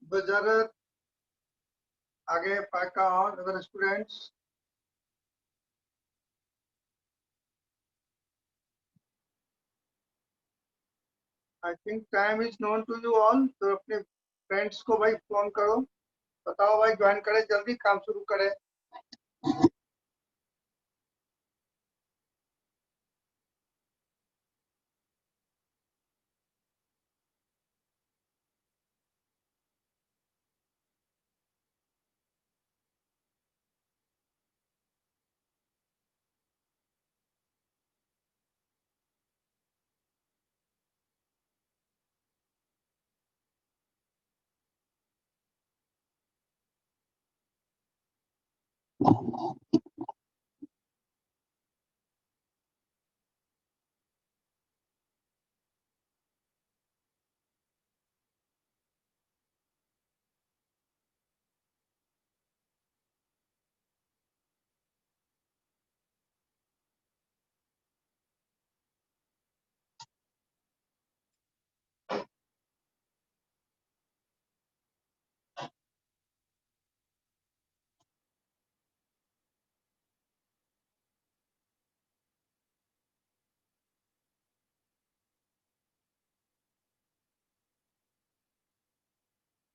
Bujarat, आगे पाका और other students. I think time is known to you all. तो अपने फ्रेंड्स को भाई फोन करो, बताओ भाई ज्वाइन करे, जल्दी काम शुरू करे.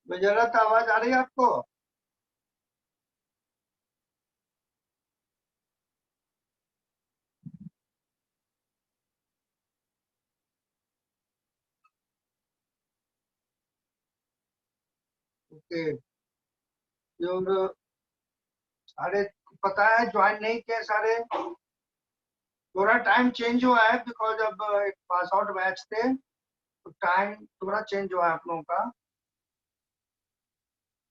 बुजारत, आवाज आ रही है आपको? ओके. जो सारे पता है ज्वाइन नहीं किए सारे. थोड़ा टाइम चेंज हुआ है बिकॉज अब एक पास आउट बैच थे, तो टाइम थोड़ा चेंज हुआ है आप लोगों का.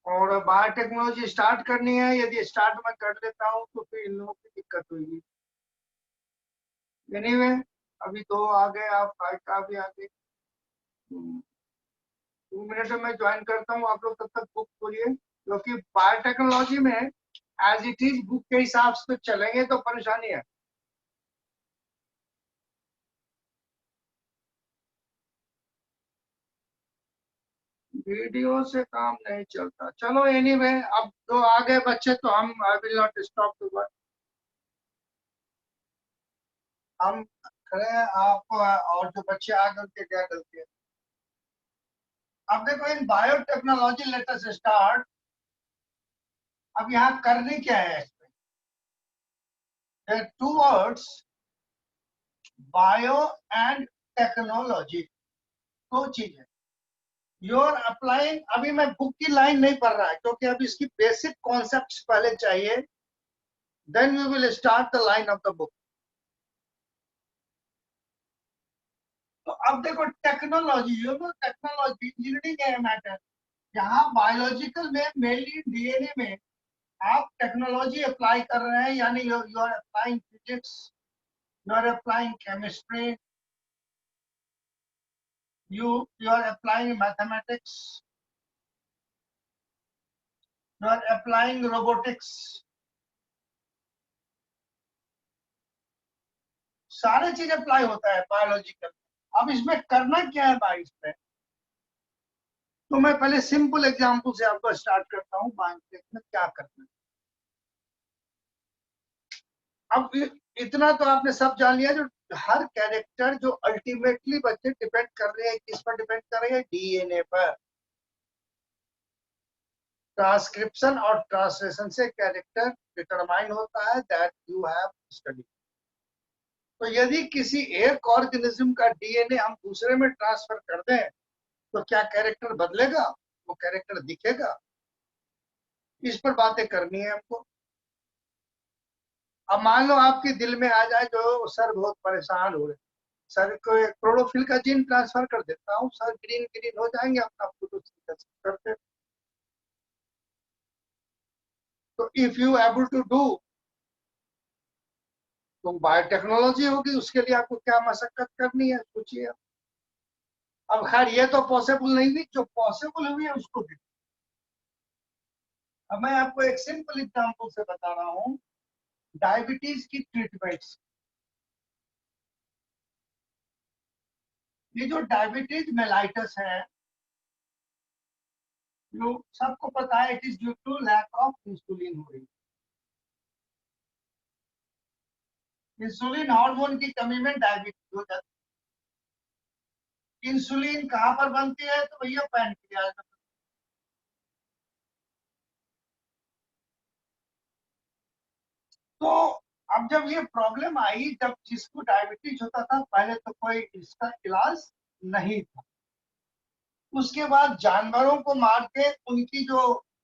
और बायोटेक्नोलॉजी स्टार्ट करनी है, यदि स्टार्ट में कर लेता हूँ तो फिर इन लोगों की दिक्कत होगी. एनीवे, अभी दो आ गए, आप का भी आ गए. 2 मिनट में ज्वाइन करता हूँ, आप लोग तब तक बुक खोलिए, क्योंकि बायोटेक्नोलॉजी में एज इट इज बुक के हिसाब से चलेंगे तो परेशानी है. वीडियो से काम नहीं चलता. चलो एनीवे, अब जो आ गए बच्चे तो हम I will not stop to work. हम खड़े हैं, आप और जो बच्चे आ गए उनके क्या गलती है. अब देखो, in biotechnology let us start. अब यहाँ करनी क्या है इसमें? Two words, bio and technology, दो चीज है. योर अप्लाइंग, अभी मैं बुक की लाइन नहीं पढ़ रहा है क्योंकि अभी इसकी बेसिक कॉन्सेप्ट्स पहले चाहिए, then we will start the line of the book. तो अब देखो, technology, you know technology engineering है मैटर. यहाँ बायोलॉजिकल में मेनली डीएनए में आप टेक्नोलॉजी अप्लाई कर रहे हैं, यानी you are applying physics, you are applying chemistry, you are applying mathematics, you are applying robotics. सारे चीज अप्लाई होता है बायोलॉजिकल. अब इसमें करना क्या है भाई इसमें? तो मैं पहले सिंपल एग्जांपल से आपको स्टार्ट करता हूँ बायोटेक में क्या करना है. अब इतना तो आपने सब जान लिया, जो हर कैरेक्टर जो अल्टीमेटली बच्चे डिपेंड कर रहे हैं, किस पर डिपेंड कर रहे हैं? डीएनए पर. ट्रांसक्रिप्शन और ट्रांसलेशन से कैरेक्टर डिटरमाइन होता है, दैट यू हैव स्टडी. तो यदि किसी एक ऑर्गेनिज्म का डीएनए हम दूसरे में ट्रांसफर कर दें तो क्या कैरेक्टर बदलेगा? वो कैरेक्टर दिखेगा? इस पर बातें करनी है हमको. अब मान लो आपके दिल में आ जाए जो सर बहुत परेशान हो रहे, सर को एक क्लोरोफिल का जीन ट्रांसफर कर देता हूँ, सर ग्रीन ग्रीन हो जाएंगे, अपना फोटोसिंथेसिस करते. तो if you able to do, तो बायोटेक्नोलॉजी होगी, उसके लिए आपको क्या मशक्कत करनी है सोचिए. अब खैर ये तो पॉसिबल नहीं हुई, जो पॉसिबल हुई है उसको भी. अब मैं आपको एक सिंपल एग्जांपल से बता रहा हूँ, डायबिटीज की ट्रीटमेंट्स. ये जो डायबिटीज मेलाइटस है, जो सबको पता है, it is due to lack of insulin हो रही है। इंसुलिन हार्मोन की कमी में डायबिटीज हो जाती है। इंसुलिन कहाँ पर बनती है? तो भैया पैनक्रियाज में। तो अब जब ये प्रॉब्लम आई, जब जिसको डायबिटीज होता था, पहले तो कोई इसका इलाज नहीं था। उसके बाद जानवरों को मार के उनकी जो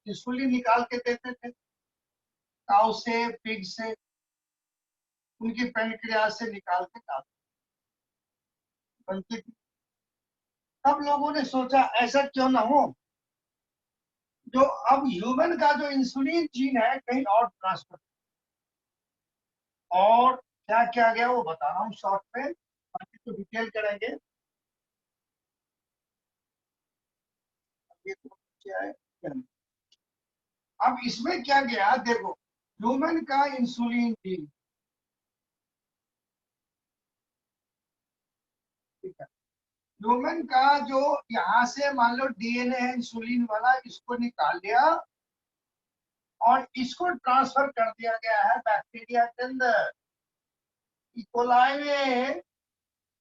इंसुलिन निकाल के देते थे, काऊ से, पिग से, उनकी पैनक्रियाज से निकाल के बनती थी। तब लोगों ने सोचा ऐसा क्यों ना हो, जो अब ह्यूमन का जो इंसुलिन जीन है कहीं और ट्रांसफर। और क्या किया गया वो बता रहा हूँ शॉर्ट में, बाकी तो डिटेल करेंगे। ये तो क्या है, अब इसमें क्या गया देखो, ह्यूमन का इंसुलिन जीन, ठीक है, ह्यूमन का जो यहाँ से मान लो डीएनए है इंसुलिन वाला, इसको निकाल लिया और इसको ट्रांसफर कर दिया गया है बैक्टीरिया के अंदर, इकोलाई में।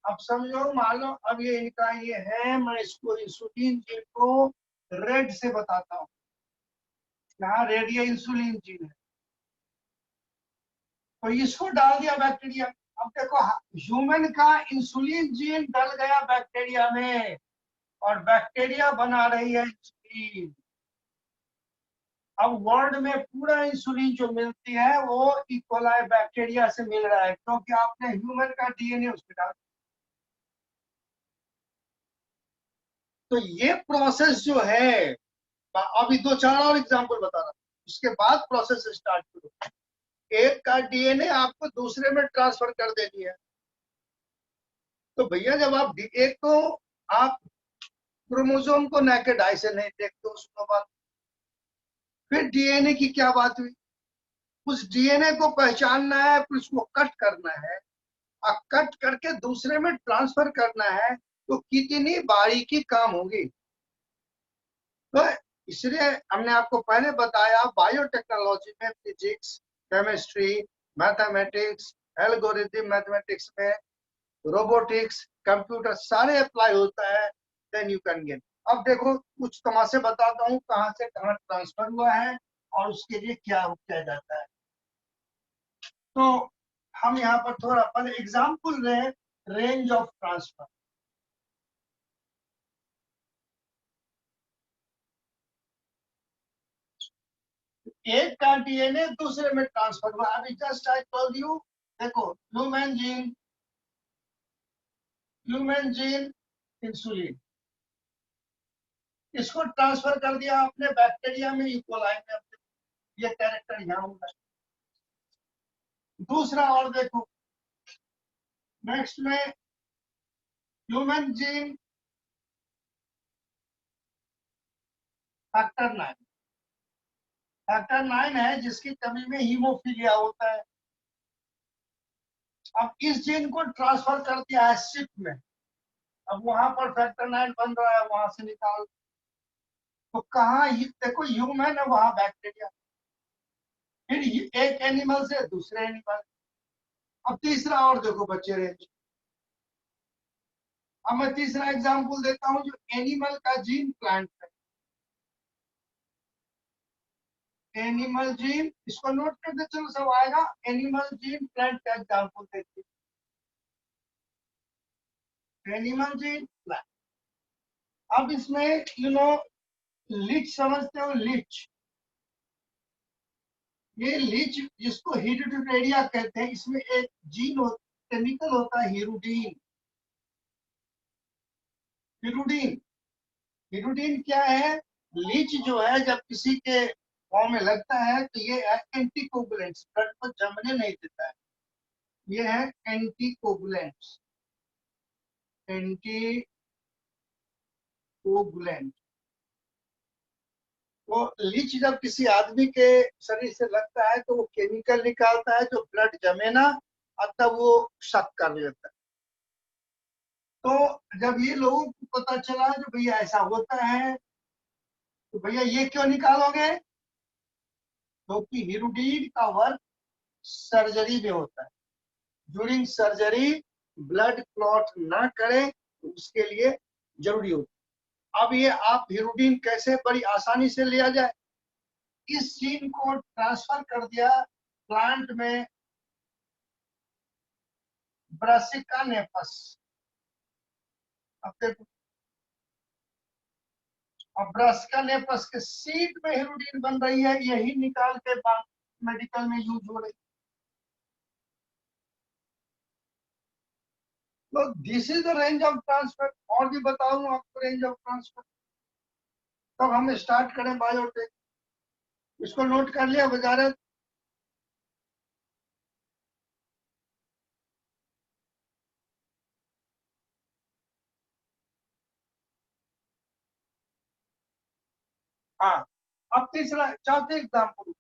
अब समझो, मान लो अब ये इनका ये है, मैं इसको इंसुलिन जीन को रेड से बताता हूँ, यहाँ रेड ये इंसुलिन जीन है, तो इसको डाल दिया बैक्टीरिया। अब देखो, ह्यूमन का इंसुलिन जीन डल गया बैक्टीरिया में और बैक्टीरिया बना रही है इंसुलिन। अब वर्ल्ड में पूरा इंसुलिन जो मिलती है वो इकोलाई बैक्टीरिया से मिल रहा है, क्योंकि आपने ह्यूमन का डीएनए उसमें डाल। तो ये प्रोसेस जो है, अभी दो चार और एग्जांपल बता रहा हूँ, उसके बाद प्रोसेस स्टार्ट करो। एक का डीएनए आपको दूसरे में ट्रांसफर कर देनी है। तो भैया जब आप एक तो आप क्रोमोसोम को नेकेड आई से नहीं देखते, उसको बात। फिर डीएनए की क्या बात हुई? उस डीएनए को पहचानना है, फिर उसको कट करना है और कट करके दूसरे में ट्रांसफर करना है, तो कितनी बारीकी काम होगी। तो इसलिए हमने आपको पहले बताया, बायोटेक्नोलॉजी में physics, chemistry, mathematics, algorithm mathematics में, रोबोटिक्स, कंप्यूटर सारे अप्लाई होता है, देन यू कैन गेट। अब देखो कुछ तमाशे बताता हूँ, कहाँ से कहाँ ट्रांसफर हुआ है और उसके लिए क्या किया जाता है। तो हम यहाँ पर थोड़ा पहले एग्जाम्पल रहे, रेंज ऑफ ट्रांसफर। एक का डीएनए दूसरे में ट्रांसफर हुआ, अभी जस्ट आई टोल्ड यू। देखो, ह्यूमन जीन इंसुलिन, इसको ट्रांसफर कर दिया आपने बैक्टीरिया में, इकोलाई में, ये कैरेक्टर यहाँ होगा। दूसरा और देखो, नेक्स्ट में ह्यूमन जीन फैक्टर 9, फैक्टर 9 है जिसकी कमी में हीमोफीलिया होता है। अब इस जीन को ट्रांसफर कर दिया है सिप में, अब वहां पर फैक्टर 9 बन रहा है, वहां से निकाल। तो कहाँ देखो, ह्यूमन है, वहां बैक्टीरिया, फिर एक एनिमल से दूसरे एनिमल। अब तीसरा और देखो बच्चे रेंज। अब मैं तीसरा एग्जांपल देता हूं, जो एनिमल का जीन प्लांट है, एनिमल जीन, इसको नोट करते चलो, सब आएगा। एनिमल जीन प्लांट का एग्जांपल देखिए, एनिमल जीन प्लांट। अब इसमें लीच समझते हो, लीच, ये लीच जिसको हिडोटेरिया कहते हैं, इसमें एक जीन केमिकल होता है हिरुडीन। हिरुडीन, हिरुडीन क्या है? लीच जो है जब किसी के पाँव में लगता है तो ये है एंटीकोगुलेंट्स, ब्लड को जमने नहीं देता है। ये है एंटीकोगुलेंट्स, एंटीकोगुलेंट। वो लीच जब किसी आदमी के शरीर से लगता है तो वो केमिकल निकालता है जो ब्लड जमे ना, और तब वो शक कर लेता है। तो जब ये लोगों को पता चला कि भैया ऐसा होता है, तो भैया ये क्यों निकालोगे? क्योंकि हिरुडीन का वर्क सर्जरी में होता है। ड्यूरिंग सर्जरी ब्लड क्लॉट ना करे तो उसके लिए जरूरी होता है। अब ये आप हिरुडीन कैसे बड़ी आसानी से लिया जाए? इस जीन को ट्रांसफर कर दिया प्लांट में ब्रासिका नेपस। अब देखो, अब ब्रासिका नेपस के सीड में हिरुडीन बन रही है, यही निकाल के मेडिकल में यूज हो रही है। तो this is the range of transfer. और भी बताऊं आपको रेंज ऑफ ट्रांसफर। तब हम स्टार्ट करें बायोटेक। इसको नोट कर लिया वजारत? हाँ। अब तीसरा चौथे एग्जाम्पल,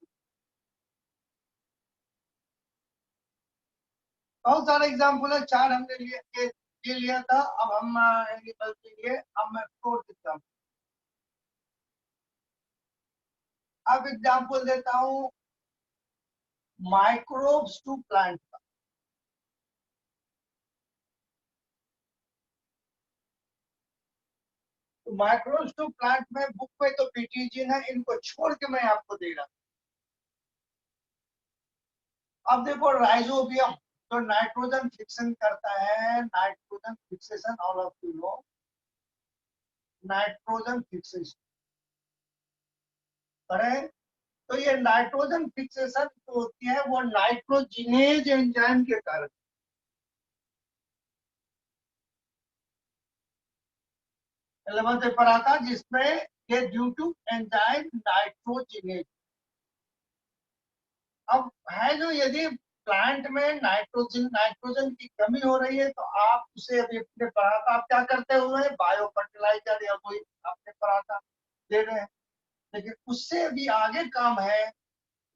बहुत सारे एग्जाम्पल है, चार हमने ये लिया था। अब हम एनिमल के लिए अब मैं फोर्थ एग्जाम्पल, अब एग्जाम्पल देता हूँ माइक्रोब्स टू प्लांट का। तो माइक्रोब्स टू प्लांट में बुक में तो पीटीजीन है, इनको छोड़ के मैं आपको दे रहा। अब देखो राइजोबियम जो नाइट्रोजन फिक्सन करता है, nitrogen fixation, all of you know nitrogen fixation करें। तो ये नाइट्रोजन फिक्सेशन जो होती है वो नाइट्रोजिनेज एंजाइम के कारण। इलेवंथ में पढ़ा था जिसमें ये ड्यू टू एंजाइम नाइट्रोजिनेज। अब है जो यदि प्लांट में नाइट्रोजन नाइट्रोजन की कमी हो रही है तो आप उसे अभी अपने पढ़ा था, आप क्या करते हुए बायो फर्टिलाइजर या कोई आपने पढ़ा था दे रहे हैं। लेकिन उससे अभी आगे काम है।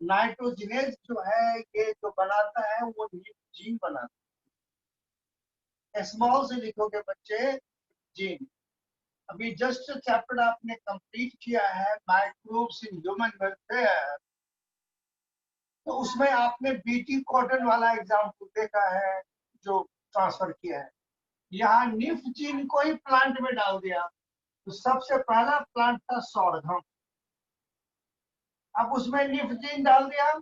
नाइट्रोजिनेज जो है ये जो बनाता है वो जीन बनाता है। स्मॉल से लिखोगे बच्चे, जीन। अभी जस्ट चैप्टर आपने कंप्लीट किया है माइक्रोब्स इन ह्यूमन वेलफेयर, तो उसमें आपने बीटी कॉटन वाला एग्जाम्पल देखा है जो ट्रांसफर किया है। यहाँ निफ जीन को ही प्लांट में डाल दिया। तो सबसे पहला प्लांट था सौरघम। अब उसमें निफ जीन डाल दिया,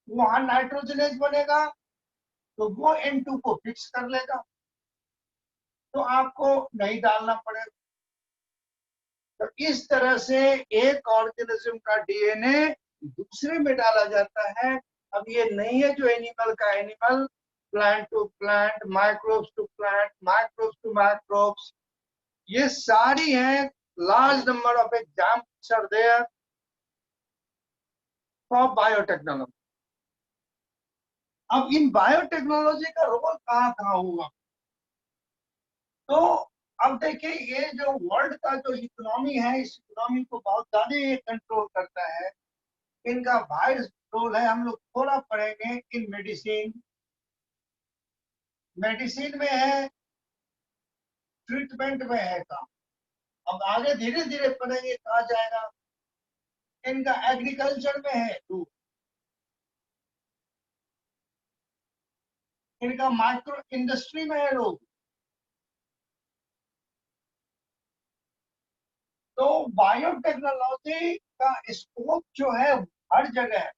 वहां नाइट्रोजनेज बनेगा तो वो N2 को फिक्स कर लेगा, तो आपको नहीं डालना पड़ेगा। तो इस तरह से एक ऑर्गेनिज्म का डीएनए दूसरे में डाला जाता है। अब ये नहीं है जो एनिमल का animal, plant to plant, microbes to plant, microbes to microbes, ये सारी हैं। Large number of examples are there for biotechnology. अब इन बायोटेक्नोलॉजी का रोल कहाँ कहाँ हुआ? तो अब देखिए ये जो वर्ल्ड का जो इकोनॉमी है, इस इकोनॉमी को बहुत ज्यादा ये कंट्रोल करता है। इनका वाइड रोल है। हम लोग थोड़ा पढ़ेंगे इन मेडिसिन। मेडिसिन में है, ट्रीटमेंट में है काम। अब आगे धीरे धीरे पढ़ेंगे कहा जाएगा। इनका एग्रीकल्चर में है रूल, इनका माइक्रो इंडस्ट्री में है रोल। तो बायोटेक्नोलॉजी का स्कोप जो है हर जगह है।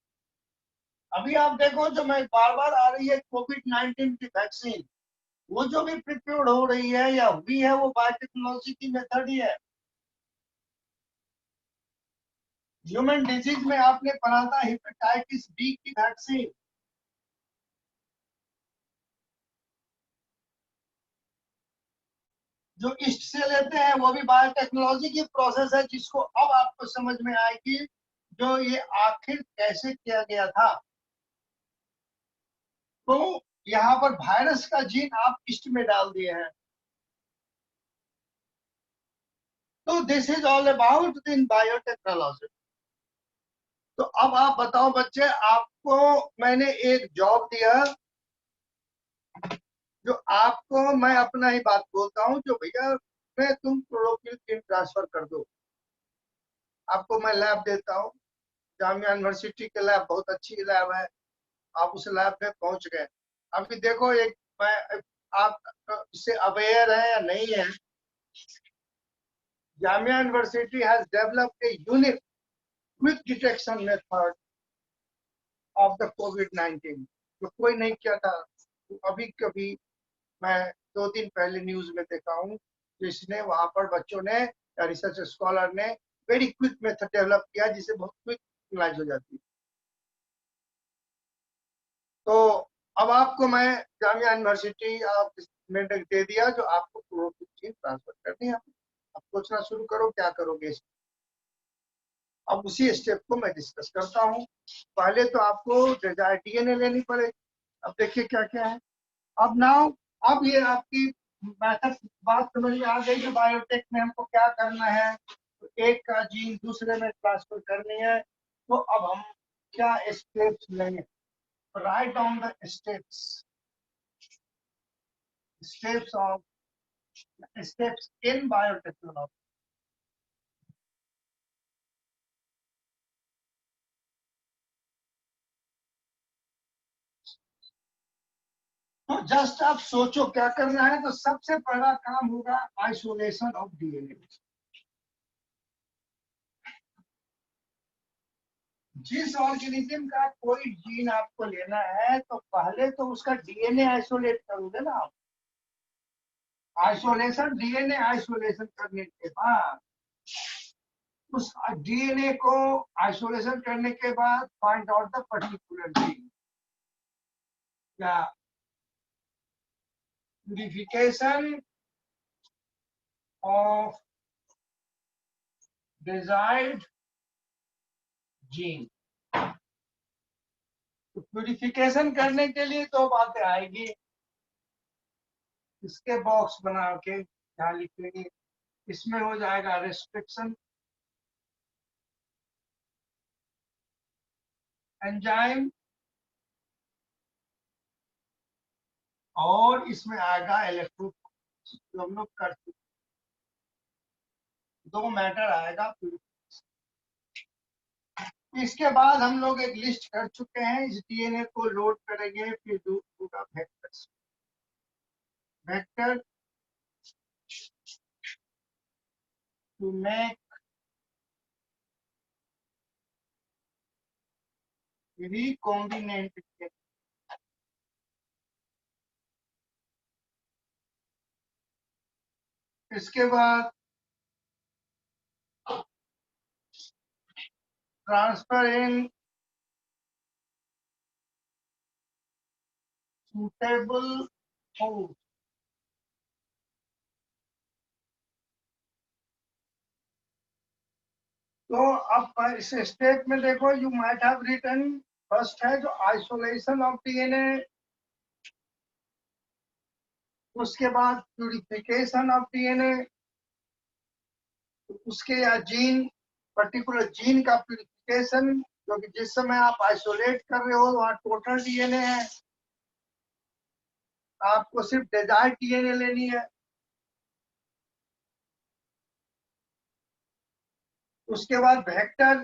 अभी आप देखो जो मैं बार बार आ रही है कोविड-19 की वैक्सीन, वो जो भी प्रिपेयर हो रही है या हुई है वो बायोटेक्नोलॉजी की मेथड ही है। ह्यूमन डिजीज में आपने पढ़ा था हेपेटाइटिस बी की वैक्सीन, जो ईस्ट से लेते हैं वो भी बायोटेक्नोलॉजी की प्रोसेस है, जिसको अब आपको समझ में आएगी जो ये आखिर कैसे किया गया था। तो यहाँ पर वायरस का जीन आप ईस्ट में डाल दिए हैं। तो this is all about in biotechnology. तो अब आप बताओ बच्चे, आपको मैंने एक जॉब दिया, जो आपको मैं अपना ही बात बोलता हूँ, जो भैया मैं तुम क्लोरोफिल ट्रांसफर कर दो। आपको मैं लैब देता हूँ, जामिया यूनिवर्सिटी के लैब बहुत अच्छी लैब है, आप उस लैब में पहुंच गए। अभी देखो एक मैं, आप इससे अवेयर है या नहीं है, Jamia university has developed a unique quick detection method of the कोविड-19 जो कोई नहीं किया था। तो अभी कभी मैं 2 दिन पहले न्यूज में देखा हूँ, जिसने वहां पर बच्चों ने या रिसर्च स्कॉलर ने वेरी क्विक मेथड डेवलप किया जिसे बहुत क्विक इलाज हो जाती है। तो अब आपको मैं जामिया यूनिवर्सिटी आप में दे दिया जो आपको क्लोरोक्विन ट्रांसफर करनी है। अब सोचना शुरू करो क्या करोगे। अब उसी स्टेप को मैं डिस्कस करता हूँ। पहले तो आपको डीएनए लेनी पड़ेगी। अब देखिए क्या क्या है। अब नाउ अब ये आपकी मैथड बात समझ में आ गई कि बायोटेक में हमको क्या करना है। तो एक का जीन दूसरे में ट्रांसफर करनी है। तो अब हम क्या स्टेप्स लेंगे, write down the steps of steps in biotechnology. तो जस्ट आप सोचो क्या करना है। तो सबसे पहला काम होगा आइसोलेशन ऑफ डीएनए। जिस ऑर्गेनिज्म का कोई जीन आपको लेना है तो पहले तो उसका डीएनए आइसोलेट करोगे ना आप। आइसोलेशन डीएनए आइसोलेशन करने के बाद उस डीएनए को आइसोलेशन करने के बाद find out the particular gene या प्यूरिफिकेशन ऑफ डिजायर्ड जीन। तो प्यूरिफिकेशन करने के लिए 2 बातें आएगी। इसके बॉक्स बना के यहाँ लिखेंगे। इसमें हो जाएगा रेस्ट्रिक्शन एंजाइम और इसमें आएगा इलेक्ट्रो जो हम लोग कर चुके। 2 मैटर आएगा। इसके बाद हम लोग एक लिस्ट कर चुके हैं। इस डीएनए को लोड करेंगे, फिर होगा vector. Vector to make recombinant. इसके बाद ट्रांसफर इन सुटेबल होस्ट। तो अब इस स्टेप में देखो, you might have written first है जो आइसोलेशन ऑफ डीएनए, उसके बाद प्यूरिफिकेशन ऑफ डीएनए, उसके या जीन पर्टिकुलर जीन का प्यूरिफिकेशन, क्योंकि जिस समय आप आइसोलेट कर रहे हो वहां टोटल डीएनए है, आपको सिर्फ डिजायर्ड डीएनए लेनी है। उसके बाद वेक्टर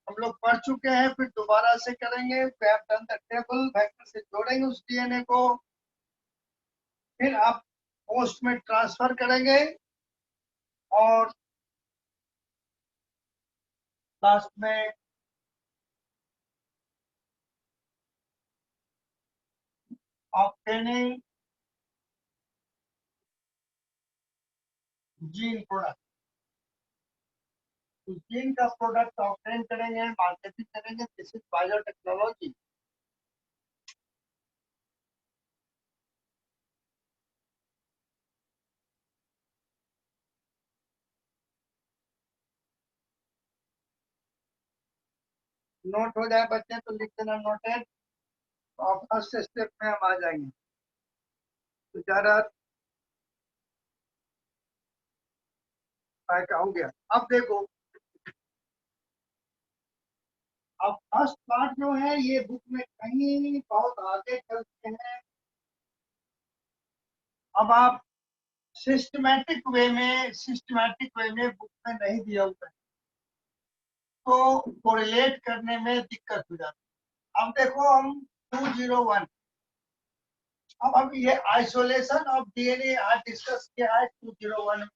हम लोग पढ़ चुके हैं, फिर दोबारा से करेंगे। टेबल वेक्टर से जोड़ेंगे उस डीएनए को, फिर आप पोस्ट में ट्रांसफर करेंगे और लास्ट में ऑब्टेनिंग जीन प्रोडक्ट। उस जीन का प्रोडक्ट ऑब्टेन करेंगे, मार्केटिंग करेंगे। This is biotechnology. नोट हो जाए बच्चे तो लिख देना नोटेड। और फर्स्ट स्टेप में हम आ जाएंगे। तो ज्यादा का हो गया। अब देखो, अब फर्स्ट पार्ट जो है ये बुक में कहीं बहुत आगे चलते हैं। अब आप सिस्टमैटिक वे में बुक में नहीं दिया हुआ है। को कोरिलेट करने में दिक्कत हो जाती है। अब देखो हम 201, अब ये आइसोलेशन ऑफ डीएनए आज डिस्कस किया है 201 में।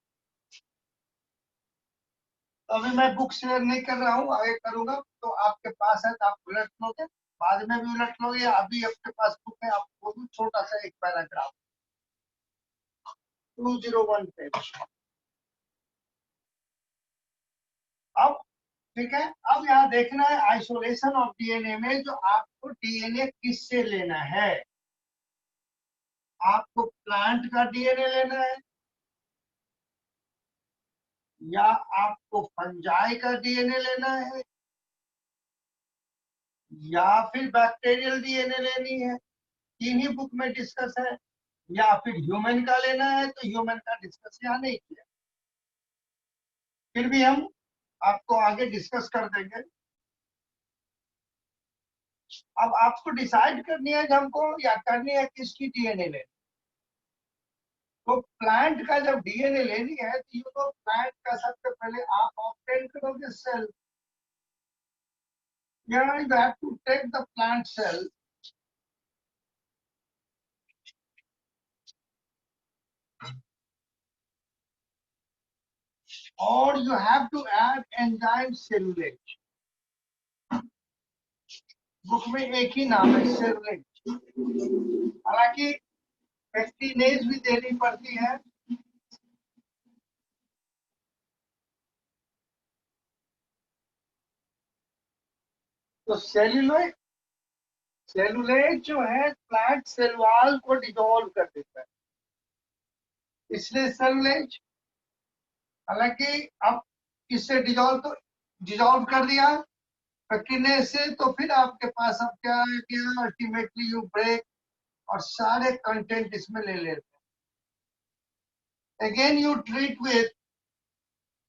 तो अभी मैं बुक शेयर नहीं कर रहा हूँ, आगे करूंगा। तो आपके पास है तो आप उलट लोगे, बाद में भी उलट लोगे, या अभी आपके पास बुक है आप वो छोटा सा एक पैराग्राफ 201 पेज। अब ठीक है, अब यहाँ देखना है आइसोलेशन ऑफ डीएनए में जो आपको डीएनए किससे लेना है। आपको प्लांट का डीएनए लेना है, या आपको फंजाई का डीएनए लेना है, या फिर बैक्टीरियल डीएनए लेनी है। तीन ही बुक में डिस्कस है। या फिर ह्यूमन का लेना है, तो ह्यूमन का डिस्कस यहाँ नहीं किया, फिर भी हम आपको आगे डिस्कस कर देंगे। अब आपको डिसाइड करनी है कि हमको या करनी है किसकी डीएनए लेनी। तो प्लांट का जब डीएनए लेनी है तो यू नो प्लांट का सबसे पहले आप ऑब्टेन करोगे cell. You have to take the plant cell or you have to add enzyme cellulase. Book में एक ही नाम है सेलुलेज, हालांकि पेक्टिनेज भी देनी पड़ती है। तो सेलुलेज जो है प्लांट सेल वॉल को डिसॉल्व कर देता है, इसलिए सेलुलेज। हालांकि अब इससे डिसॉल्व कर दिया पेक्टिनेज से, तो फिर आपके पास अब क्या है कि अल्टीमेटली यू ब्रेक और सारे कंटेंट इसमें ले लेते हैं। अगेन यू ट्रीट विथ,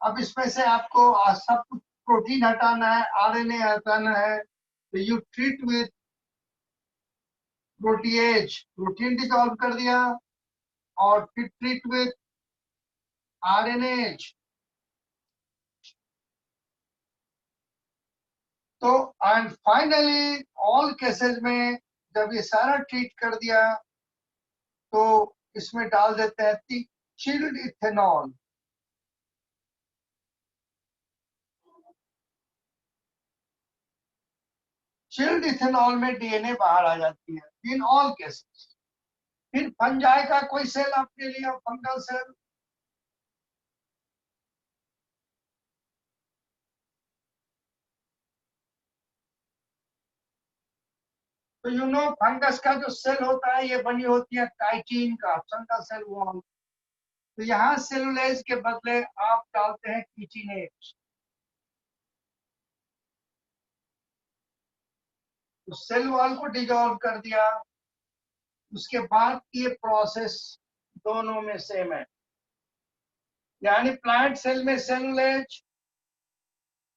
अब इसमें से आपको सब कुछ प्रोटीन हटाना है, आरएनए हटाना है, तो you treat with protease, protein dissolve कर दिया, और फिर ट्रीट विथ आरएनएज। तो एंड फाइनली ऑल केसेस में जब ये सारा ट्रीट कर दिया तो इसमें डाल देते हैं चिल्ड इथेनॉल। चिल्ड इथेनॉल में डीएनए बाहर आ जाती है इन ऑल केसेस। फिर फंजाई का कोई सेल आपने लिया, फंगल सेल, तो यू नो फंगस का जो सेल होता है ये बनी होती है काइटिन का, फंगल सेल वॉल। तो यहाँ सेलुलेज के बदले आप डालते हैं कीटिनेज। तो सेल वॉल को डिजॉल्व कर दिया, उसके बाद ये प्रोसेस दोनों में सेम है, यानी प्लांट सेल में सेलुलेज,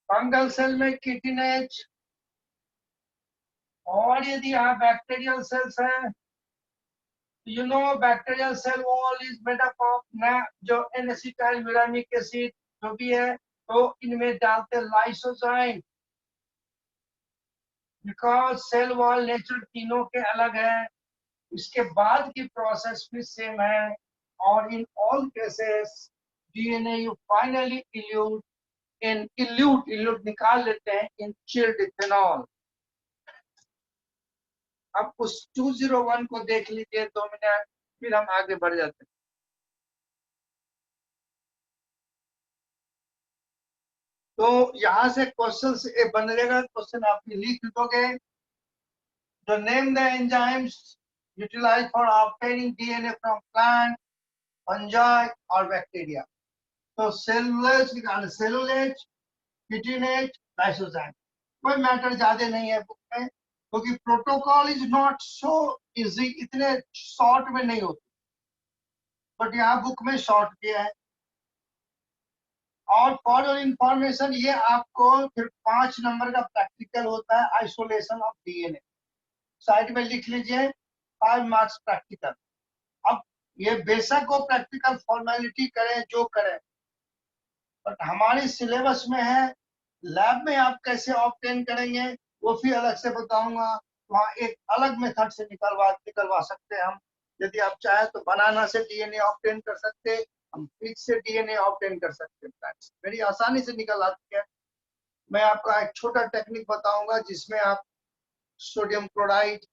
फंगल सेल में कीटिनेज, और यदि यहाँ बैक्टीरियल सेल्स हैं, you know bacterial cell wall is made up of जो एन-एसिटाइल यूरानिक एसिड जो भी है, तो इनमें डालते lysozyme, because cell wall nature तीनों के अलग है। इसके बाद की प्रोसेस भी सेम है, और in all cases DNA you finally elute निकाल लेते हैं इन चिल्ड इथेनॉल। अब उस 201 को देख लीजिए 2 मिनट, फिर हम आगे बढ़ जाते हैं। तो यहां से क्वेश्चन बनेगा, क्वेश्चन आप लिख दोगे, the name the enzymes utilized for obtaining DNA from plant, fungi or bacteria. तो सेलुलेज निकालना, सेलुलेज, कीटिनेज, लाइसोजाइम। कोई मैटर ज्यादा नहीं है बुक में, क्योंकि protocol is not so easy, इतने शॉर्ट में नहीं होती, बट यहाँ बुक में शॉर्ट किया है। और फॉर योर इंफॉर्मेशन ये आपको फिर 5 नंबर का प्रैक्टिकल होता है आइसोलेशन ऑफ डीएनए, साइड में लिख लीजिए 5 मार्क्स प्रैक्टिकल। अब ये बेशक वो प्रैक्टिकल फॉर्मेलिटी करें जो करें, बट हमारे सिलेबस में है लैब में आप कैसे ऑब्टेन करेंगे वो भी अलग से बताऊंगा। वहाँ एक अलग मेथड से निकलवा सकते हैं हम। यदि आप चाहें तो बनाना से डीएनए ऑब्टेन कर सकते हैं, हम पिग से डीएनए ऑब्टेन कर सकते हैं। वेरी आसानी से निकल आती है। मैं आपका एक छोटा टेक्निक बताऊंगा जिसमें आप सोडियम क्लोराइड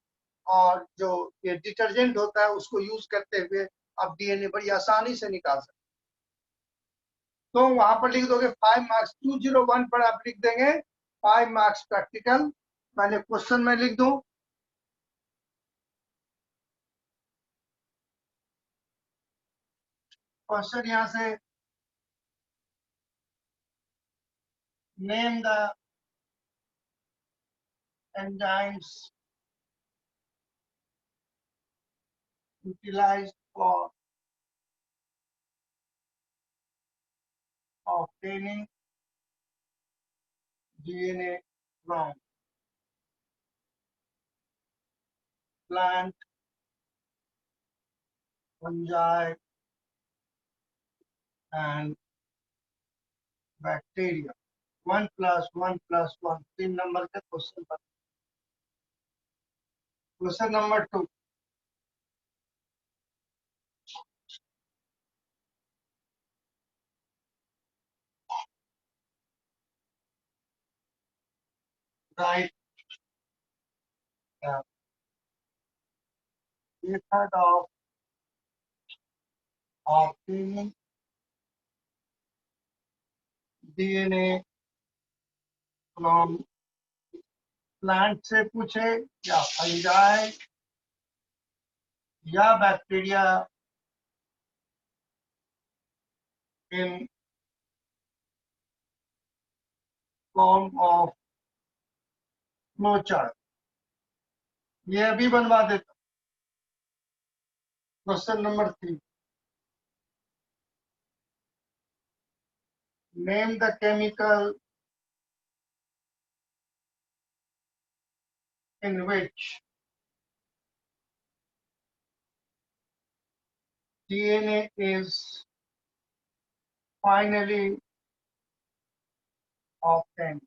और जो ये डिटर्जेंट होता है उसको यूज करते हुए आप डीएनए बड़ी आसानी से निकाल सकते हैं। तो वहां पर लिख दोगे 5 मार्क्स, 201 पर आप लिख देंगे 5 मार्क्स प्रैक्टिकल। पहले क्वेश्चन में लिख दूं, क्वेश्चन यहां से name the enzymes utilized for obtaining DNA from plant, fungi and bacteria. 1+1+1 3 number के क्वेश्चन पर। Question number 2, write method of obtaining DNA from plant से पूछे या फंजाई या bacteria in form of flow chart, ये अभी बनवा देता। Question number 3, name the chemical in which DNA is finally obtained।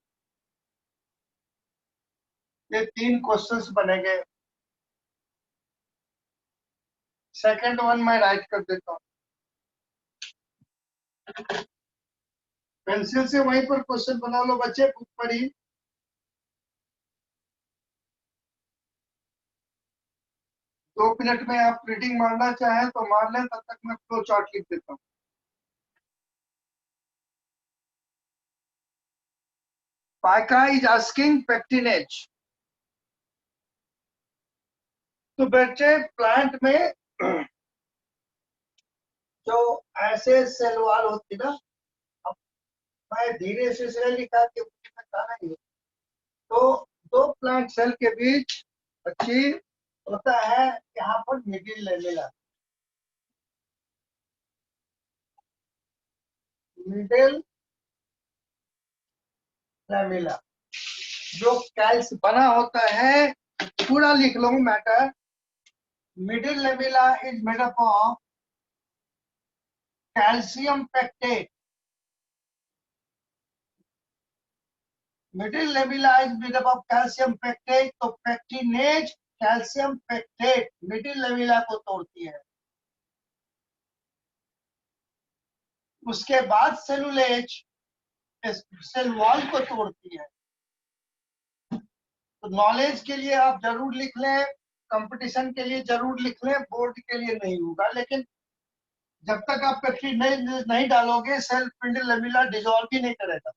ये 3 क्वेश्चंस बनेंगे। सेकंड वन मैं राइट कर देता हूँ, पेंसिल से वहीं पर क्वेश्चन बना लो बच्चे, बुक पर ही। 2 मिनट में आप रीडिंग मारना चाहें तो मार लें, तब तक मैं फ्लो चार्ट लिख देता हूँ। पाइका इज आस्किंग पेक्टिनेज। तो बच्चे प्लांट में जो ऐसे सेल वॉल होती ना, अब मैं धीरे से लिखा कि मुझे बताना ही है। तो दो प्लांट सेल के बीच अच्छी होता है यहाँ पर मिडिल लेमेला। मिडिल लेमेला जो कैल्स बना होता है, पूरा लिख लो matter. Middle lamella is made up of calcium pectate. Middle lamella is made up of calcium pectate. तो pectinase calcium pectate middle lamella को तोड़ती है। उसके बाद सेलुलेज सेल वॉल को तोड़ती है। तो नॉलेज के लिए आप जरूर लिख लें, कंपटीशन के लिए जरूर लिख लें, बोर्ड के लिए नहीं होगा। लेकिन जब तक आप पेप्सी नहीं डालोगे सेल मिडिल लेमेला डिसॉल्व ही नहीं करेगा।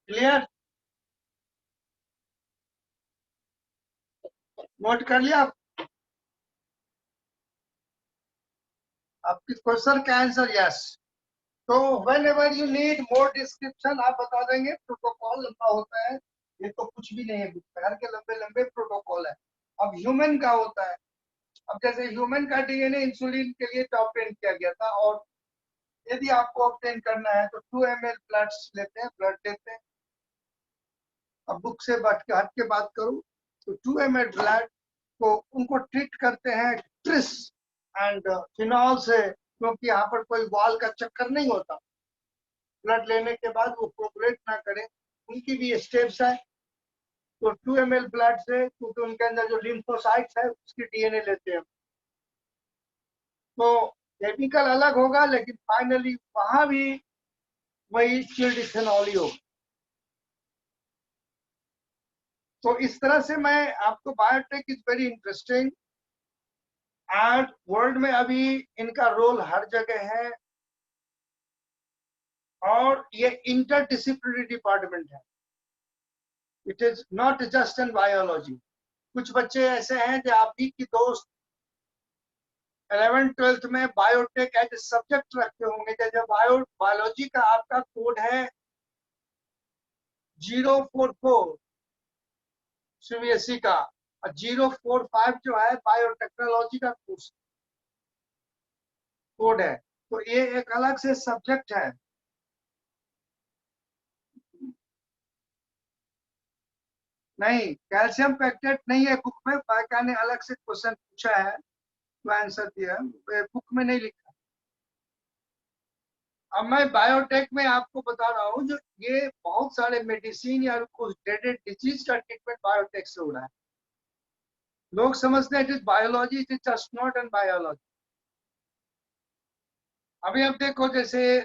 क्लियर? नोट कर लिया आपके क्वेश्चन का आंसर? यस। तो when ever you need more description आप बता देंगे। प्रोटोकॉल लंबा होता है, ये तो कुछ भी नहीं है, घर के लंबे लंबे प्रोटोकॉल है। अब ह्यूमन का होता है। अब जैसे ह्यूमन का डीएनए इंसुलिन के लिए ऑब्टेन किया गया था, और यदि आपको ऑब्टेन करना है तो 2 ml ब्लड लेते हैं, ब्लड लेते हैं। अब बुक से हट के बात करूं तो 2 ml ब्लड को उनको ट्रीट करते हैं ट्रिस एंड फिनॉल से, क्योंकि यहाँ पर कोई वाल का चक्कर नहीं होता, ब्लड लेने के बाद वो कोगुलेट ना करे, उनकी भी स्टेप्स है। तो 2 ml ब्लड से, क्योंकि उनके अंदर जो लिम्फोसाइट्स है उसकी डीएनए लेते हैं, तो केमिकल अलग होगा लेकिन फाइनली वहां भी वही चिल्ड इथेनॉल ही होगा। तो इस तरह से मैं आपको, biotech is very interesting and world में अभी इनका रोल हर जगह है, और ये इंटरडिसिप्लिनरी डिपार्टमेंट है। It is not just in biology. कुछ बच्चे ऐसे हैं जो आप ही की दोस्त 11th-12th में बायोटेक एज ए सब्जेक्ट रखते होंगे, जैसे बायोलॉजी का आपका कोड है 044 सीबीएसई का, और 045 जो है बायोटेक्नोलॉजी का कोड है। तो ये एक अलग से सब्जेक्ट है। नहीं, कैल्शियम पैक्टेट नहीं है बुक में, पाइका ने अलग से क्वेश्चन पूछा है तो आंसर दिया है, बुक में नहीं लिखा। अब मैं बायोटेक में आपको बता रहा हूँ, जो ये बहुत सारे मेडिसिन या कुछ डेडेड डिजीज का ट्रीटमेंट बायोटेक से हो रहा है। लोग समझते हैं it is biology, it is just not an biology. अभी अब देखो, जैसे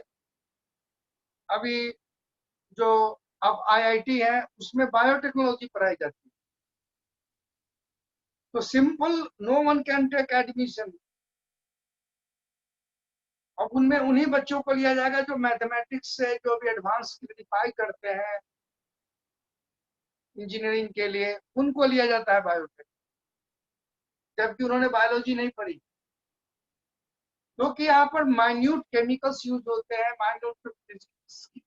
अभी जो अब आईआईटी है उसमें बायोटेक्नोलॉजी पढ़ाई जाती है, तो simple no one can take admission. अब उनमें उन्हीं बच्चों को लिया जाएगा जो मैथमेटिक्स से जो भी एडवांस क्वालिफाई करते हैं इंजीनियरिंग के लिए, उनको लिया जाता है बायोटेक, जबकि उन्होंने बायोलॉजी नहीं पढ़ी। क्योंकि यहाँ पर माइन्यूट केमिकल्स यूज होते हैं, माइन्यूट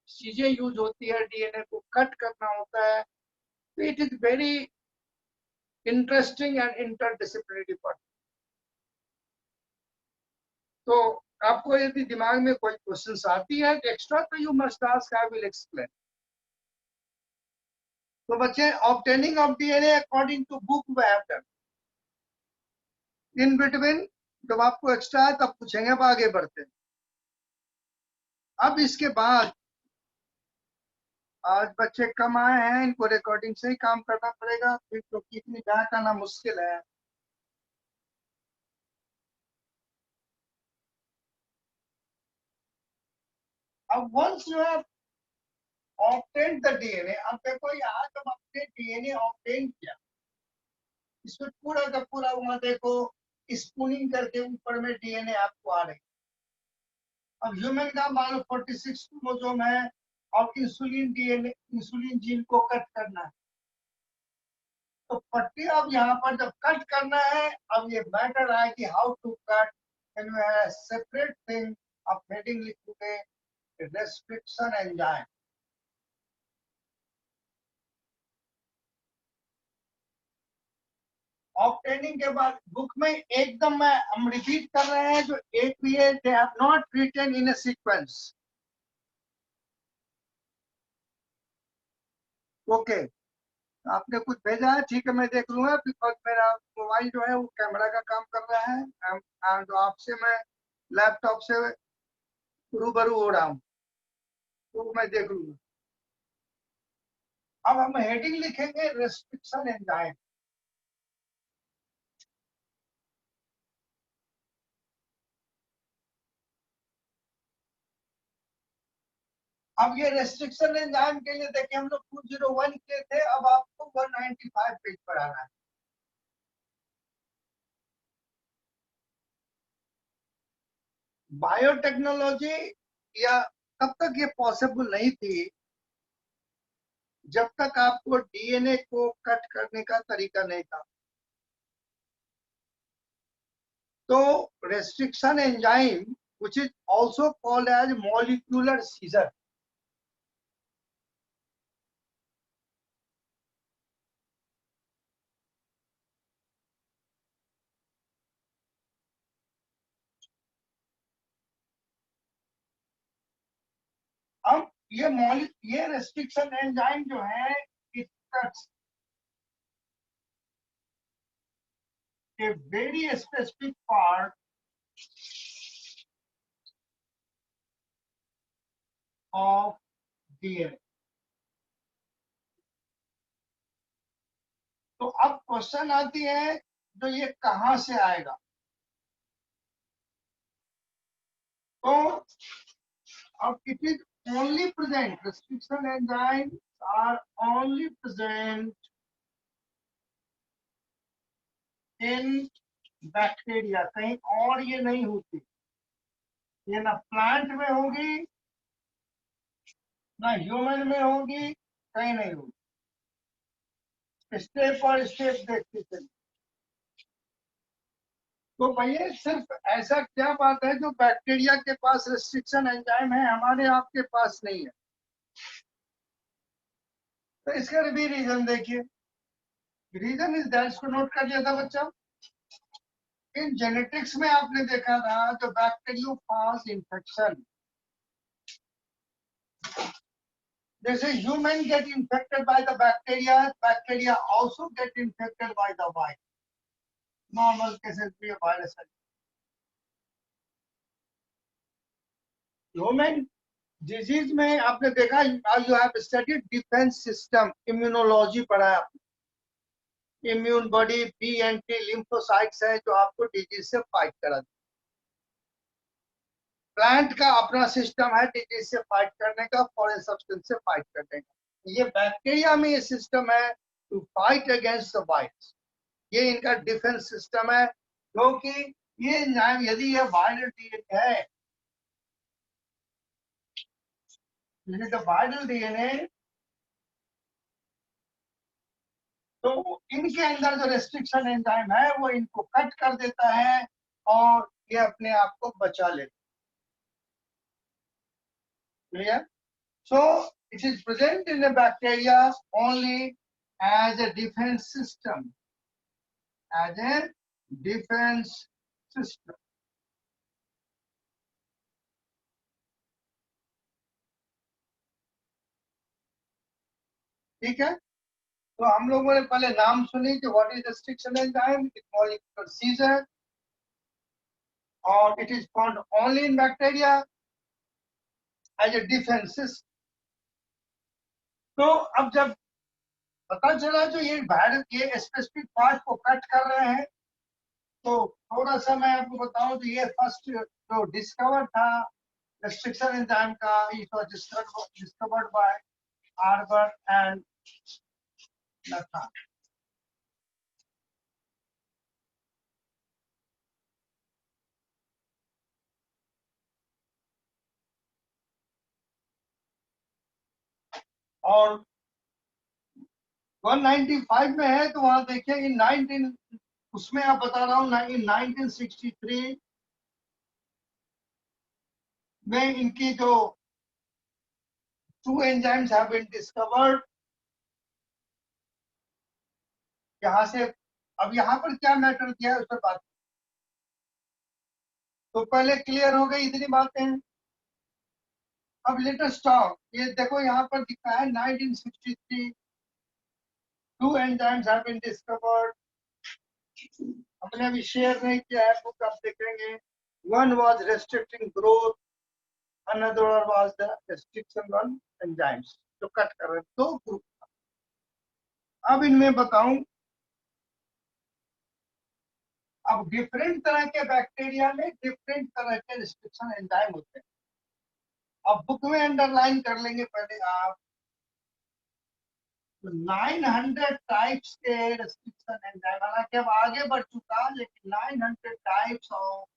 चीजें यूज होती है, डीएनए को कट करना होता है। तो it is very interesting and interdisciplinary part. तो आपको यदि दिमाग में कोई क्वेश्चन आती है एक्स्ट्रा, तो you must ask, I will explain. तो बच्चे, obtaining of DNA according to book we have done. In between जब आपको एक्स्ट्रा है तब पूछेंगे, अब आगे बढ़ते हैं। अब इसके बाद आज बच्चे कम आए हैं, इनको रिकॉर्डिंग से ही काम करना पड़ेगा, फिर क्योंकि इतनी बैक आना मुश्किल है। अब once you have obtain the DNA, अब देखो यहाँ जब आपने डीएनए ऑब्टेन किया, इसमें पूरा का पूरा वहां देखो स्पूनिंग करके ऊपर में डीएनए आपको आ रही। अब ह्यूमन का मान लो 46 क्रोमोसोम है, और इंसुलिन डीएनए, इंसुलिन जीन को कट करना है, तो पट्टी अब यहाँ पर जब कट करना है, अब ये मैटर है कि how to cut, and we have separate thing of heading लिखोगे रेस्ट्रिक्शन एंजाइम। ऑब्टेनिंग के बाद बुक में एकदम मैं हम रिपीट कर रहे हैं, जो एक भी है they have not written in a sequence. Okay, आपने कुछ भेजा है, ठीक है, मैं देख लूंगा, बिकॉज मेरा मोबाइल जो है वो कैमरा का काम कर रहा है, एंड आपसे मैं लैपटॉप से रूबरू हो रहा हूँ, तो मैं देख लूंगा। अब हम हेडिंग लिखेंगे रेस्ट्रिक्शन एंजाइम। अब ये रेस्ट्रिक्शन एंजाइम के लिए देखिए, हम लोग 201 के थे, अब आपको 195 पेज पर आना है। बायोटेक्नोलॉजी या तब तक ये पॉसिबल नहीं थी जब तक आपको डीएनए को कट करने का तरीका नहीं था। तो restriction enzyme which is also called as molecular scissor, अब ये रेस्ट्रिक्शन एंजाइम जो है, it cuts a very specific part of DNA. तो अब क्वेश्चन आती है जो ये कहां से आएगा। तो अब it is only present, restriction enzymes are only present in bacteria, कहीं और ये नहीं होती। ये ना प्लांट में होगी, ना ह्यूमन में होगी, कहीं नहीं होगी। स्टेप और स्टेप देखते चलिए। तो भैया सिर्फ ऐसा क्या बात है जो बैक्टीरिया के पास रेस्ट्रिक्शन एंजाइम है, हमारे आपके पास नहीं है? तो इसका भी रीजन देखिए। रीजन इज दैट, इसको नोट कर लिया था बच्चा। इन जेनेटिक्स में आपने देखा था जो बैक्टीरियोफाज इंफेक्शन, जैसे human get infected by the bacteria, bacteria also get infected by the virus. Normal cases में वायरस है। ह्यूमन डिजीज में आपने देखा, you have studied defence system, immunology पढ़ा है आपने। Immune body B and T lymphocytes है जो आपको डिजीज से फाइट कराती। प्लांट का अपना सिस्टम है डिजीज से फाइट करने का, फॉरेन सब्सटेंस से फाइट करने का। ये बैक्टीरिया में ये सिस्टम है to fight against the virus. ये इनका डिफेंस सिस्टम है, क्योंकि ये एंजाइम यदि ये वायरल डीएनए है, यदि वायरल डीएनए, तो इनके अंदर जो रेस्ट्रिक्शन एंजाइम है वो इनको कट कर देता है और ये अपने आप को बचा लेता है। Clear? So it is present in the bacteria only as a defence system, as a defence system. ठीक है, तो हम लोगों ने पहले नाम सुनी कि what is restriction enzyme, it molecular scissor और it is found only in bacteria as a defence system. तो अब जब पता चला जो ये वायरस ये स्पेसिफिक पार्ट को कट कर रहे हैं, तो थोड़ा सा मैं आपको बताऊं तो ये फर्स्ट जो डिस्कवर था रेस्ट्रिक्शन एंजाइम का, it was discovered by arbor and Nathan. और 195 में है, तो वहां देखिए इन 19, उसमें आप बता रहा हूँ इन 1963 में इनकी जो 2 एंजाइम्स हैव बीन डिस्कवर्ड। यहाँ से अब यहाँ पर क्या मैटर किया है उस पर बात। तो पहले क्लियर हो गई इतनी बातें। अब लेटेस्ट टॉक, ये देखो यहाँ पर दिखा है 1963 2 एंजाइम्स हैव बीन डिस्कवर्ड। अपने अभी शेयर नहीं किया है, बुक आप देखेंगे। One was restricting growth, another was the restriction one enzymes जो कट कर रहे हैं, 2 ग्रुप। अब इनमें बताऊं, अब डिफरेंट तरह के बैक्टीरिया में डिफरेंट तरह के रिस्ट्रिक्शन एंजाइम होते हैं। अब बुक में अंडरलाइन कर लेंगे पहले आप, 900 टाइप्स के रेस्ट्रिक्शन एंजाइम, हालांकि अब आगे बढ़ चुका, लेकिन 900 types of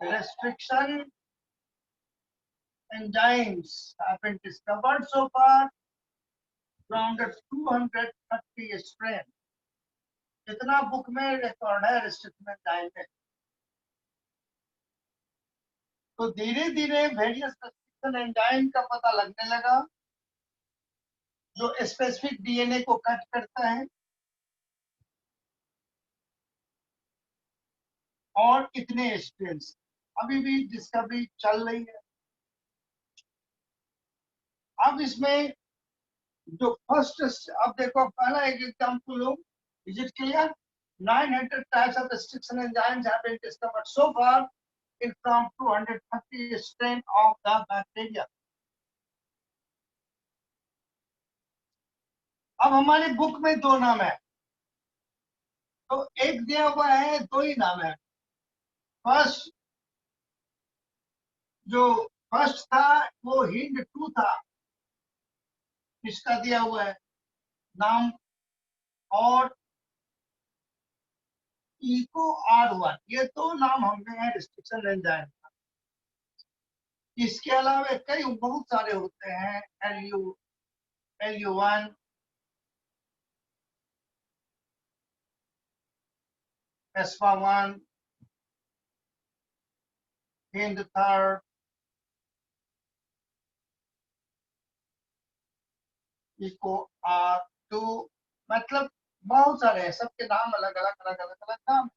restriction enzymes have been discovered so far from the 230 strain, जितना बुक में रिकॉर्ड है रेस्ट्रिक्शन एंजाइम में। तो धीरे धीरे वेरियस रेस्ट्रिक्शन एंजाइम का पता लगने लगा जो स्पेसिफिक डीएनए को कट करता है, और इतने स्ट्रेन अभी भी डिस्कवरी चल रही है। अब इसमें जो फर्स्ट, अब देखो पहला एक example low, is it clear? 900 types of restriction enzymes have been discovered so far in from 230 strain of the bacteria. अब हमारी बुक में दो नाम है, तो एक दिया हुआ है, दो ही नाम है। फर्स्ट जो फर्स्ट था वो हिंड 2 था, इसका दिया हुआ है नाम, और इको R1, ये दो नाम हमने हैं रिस्ट्रिक्शन एंजाइम। इसके अलावा कई बहुत सारे होते हैं, LU1, ESPA1, Hind 3, eco R2, मतलब बहुत सारे हैं, सबके नाम अलग अलग अलग अलग अलग नाम।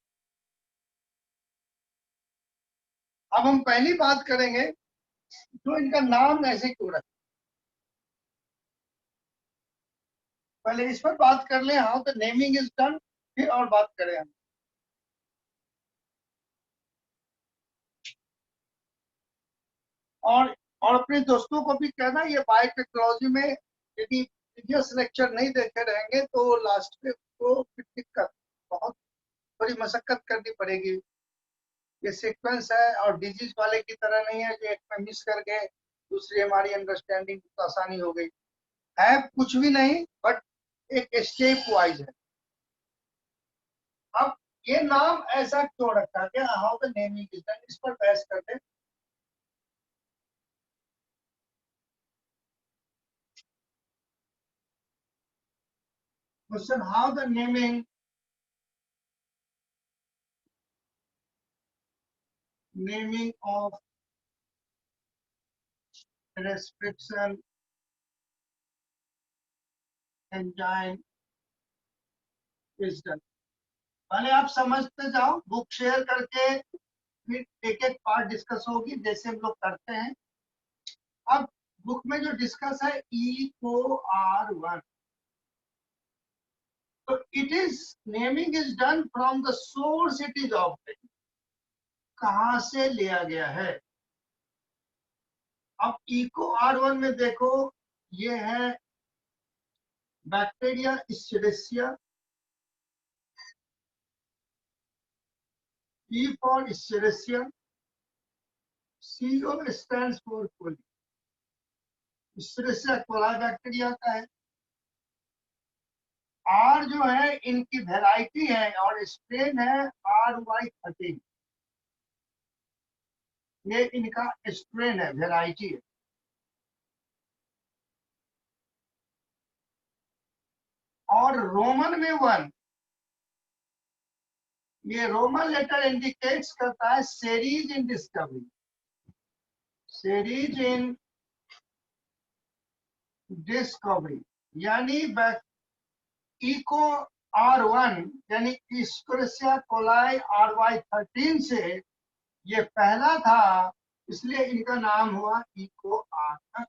अब हम पहली बात करेंगे जो इनका नाम ऐसे क्यों रखा, पहले इस पर बात कर ले, how the naming is done, फिर और बात करें हम। और अपने दोस्तों को भी कहना, ये बायोटेक्नोलॉजी में यदि प्रीवियस लेक्चर नहीं देखे रहेंगे तो लास्ट में तो दिक्कत, बहुत बड़ी मशक्कत करनी पड़ेगी। ये सीक्वेंस है और डिजीज वाले की तरह नहीं है कि एक में मिस कर गए, दूसरी हमारी अंडरस्टैंडिंग तो आसानी हो गई है, कुछ भी नहीं, बट एक स्टेप वाइज है। अब ये नाम ऐसा क्यों रखा गया, how the naming is done, इस पर बहस करते हैं। Question, how the naming of restriction enzyme is done। पहले आप समझते जाओ, बुक शेयर करके फिर एक एक पार्ट डिस्कस होगी जैसे हम लोग करते हैं। अब बुक में जो डिस्कस है EOR1, तो it is naming is done from the source it is obtain, कहां से लिया गया है। अब EcoR1 में देखो, ये है bacteria Escherichia, E for Escherichia, CO stands for coli, Escherichia coli bacteria का है। R जो है इनकी वेराइटी है और स्ट्रेन है RY13, ये इनका स्ट्रेन है, वेराइटी है। और रोमन में 1, ये रोमन लेटर इंडिकेट्स करता है series in discovery, series in discovery, यानी इको R1 यानी Escherichia coli RY13 से ये पहला था, इसलिए इनका नाम हुआ इको R।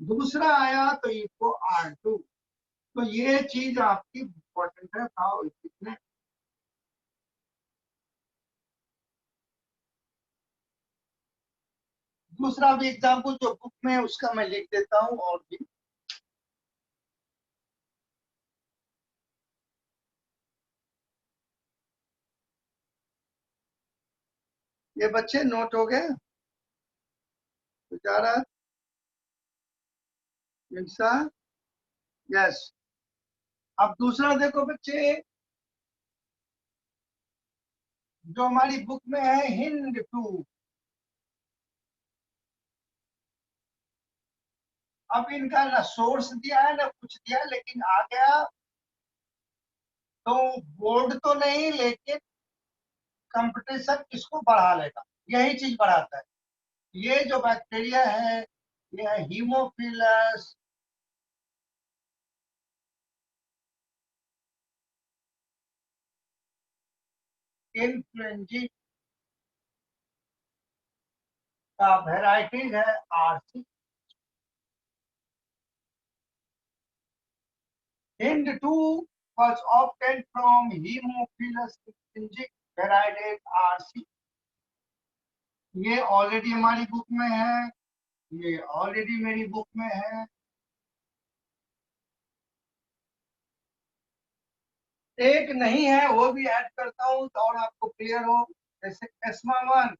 दूसरा आया तो इको R2, तो ये चीज आपकी इम्पोर्टेंट है, था कितने। दूसरा भी एग्जाम्पल जो बुक में है उसका मैं लिख देता हूँ, और भी ये बच्चे नोट हो गए गुजारा, यस। अब दूसरा देखो बच्चे, जो हमारी बुक में है हिंद 2, अब इनका ना सोर्स दिया है ना कुछ दिया, लेकिन आ गया तो बोर्ड तो नहीं, लेकिन कंपटीशन इसको बढ़ा लेगा, यही चीज बढ़ाता है। ये जो बैक्टीरिया है ये है हीमोफिलस इन्फ्लुएंजा का वेराइटीज है RC। Hind 2 was obtained from Haemophilus influenzae variety RC। ये ऑलरेडी हमारी बुक में है, ये ऑलरेडी मेरी बुक में है। एक नहीं है वो भी ऐड करता हूँ तो और आपको क्लियर हो। जैसे एस्मा 1,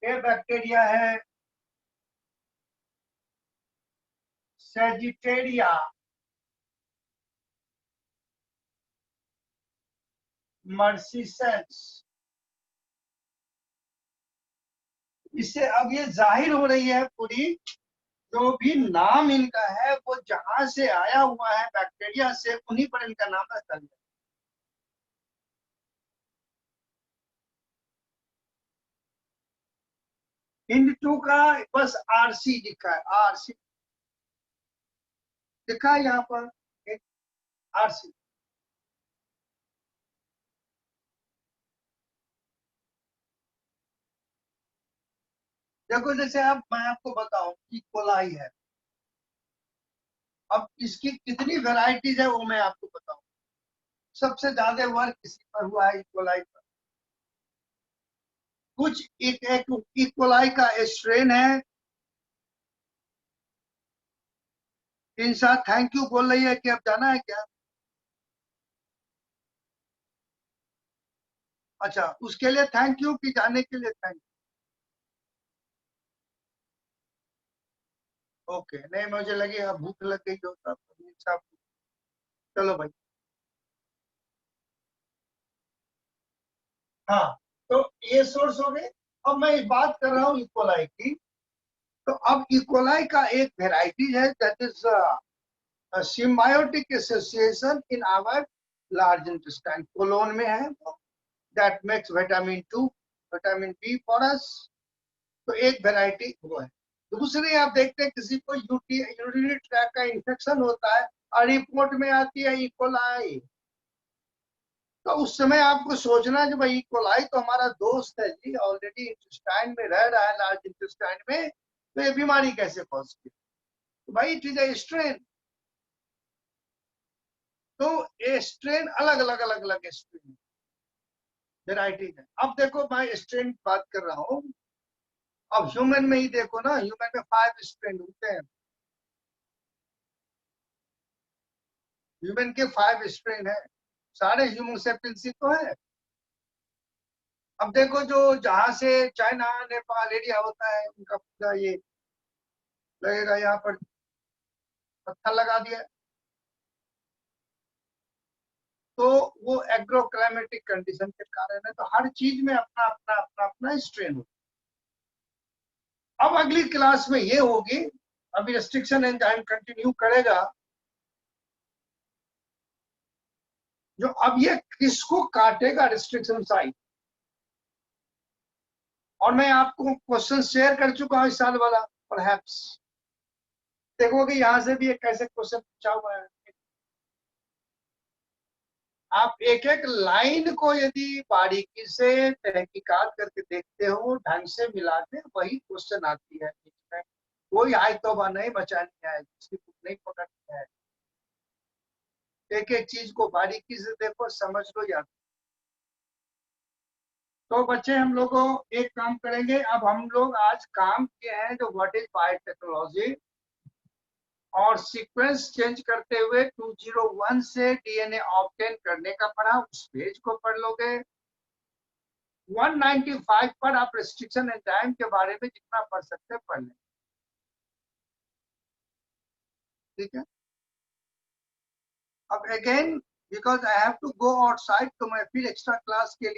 ये बैक्टीरिया है सेजिटेरिया मर्सीसेंस। इससे अब ये जाहिर हो रही है पूरी, जो भी नाम इनका है वो जहां से आया हुआ है बैक्टीरिया से, उन्हीं पर इनका नाम है चल गया। हिंद 2 का बस आरसी लिखा है, आरसी लिखा है यहाँ पर, एक आरसी। देखो जैसे अब मैं आपको बताऊं कि कोलाई है, अब इसकी कितनी वेराइटीज है वो मैं आपको बताऊं। सबसे ज्यादा वर्क किसी पर हुआ है, इकोलाई पर। कुछ एक इकोलाई का स्ट्रेन है। इंसान थैंक यू बोल रही है कि अब जाना है क्या? अच्छा, उसके लिए थैंक यू कि जाने के लिए थैंक यू? ओके, नहीं मुझे लगी अब भूख लग गई हो तब सब। चलो भाई। हाँ, तो ये सोर्स हो गए। अब मैं बात कर रहा हूँ इकोलाई की। तो अब इकोलाई का एक वेराइटी है that is symbiotic association in our large intestine, colon में है, that makes vitamin 2 vitamin B for us. तो एक वेराइटी वो है। दूसरी आप देखते हैं किसी को यूरिनरी ट्रैक का इंफेक्शन होता है और रिपोर्ट में आती है इकोलाई। तो उस समय आपको सोचना कि भाई इकोलाई तो हमारा दोस्त है जी, ऑलरेडी इंटेस्टाइन में रह रहा है, लार्ज इंटेस्टाइन में, तो ये बीमारी कैसे पहुंच गई? तो भाई इट इज ए स्ट्रेन। तो ये स्ट्रेन अलग अलग अलग अलग स्ट्रेन वेराइटी है। अब देखो मैं स्ट्रेन बात कर रहा हूँ। अब ह्यूमन में ही देखो ना, ह्यूमन में 5 स्ट्रेन होते हैं। ह्यूमन के 5 स्ट्रेन है, सारे ह्यूमन सेपियंस तो है। अब देखो जो जहां से चाइना नेपाल एरिया होता है, उनका पूरा ये लगेगा यहाँ पर पत्थर लगा दिया। तो वो एग्रोक्लाइमेटिक कंडीशन के कारण है। तो हर चीज में अपना अपना अपना अपना स्ट्रेन होता है। अब अगली क्लास में ये होगी, अभी रेस्ट्रिक्शन एंजाइम कंटिन्यू करेगा, जो अब ये किसको काटेगा रिस्ट्रिक्शन साइट। और मैं आपको क्वेश्चन शेयर कर चुका हूं इस साल वाला, परहैप्स देखोगे यहां से भी एक कैसे क्वेश्चन पूछा हुआ है। आप एक एक लाइन को यदि बारीकी से तहकीकात करके देखते हो, ढंग से मिलाते, वही क्वेश्चन आती है बीच में। कोई आय तौबा नहीं बचानी है, किसी को नहीं पकड़नी है। एक एक चीज को बारीकी से देखो, समझ लो याद। तो बच्चे हम लोगों एक काम करेंगे, अब हम लोग आज काम किए हैं जो व्हाट इज बायोटेक्नोलॉजी, और सीक्वेंस चेंज करते हुए 201 से डीएनए ऑब्टेन करने का पढ़ा, उस पेज को पढ़ लोगे। 195 पर आप रेस्ट्रिक्शन एंजाइम के बारे में जितना पढ़ सकते हैं पढ़ लें। ठीक है। अब again because I have to go outside, तो मैं फिर एक्स्ट्रा क्लास के लिए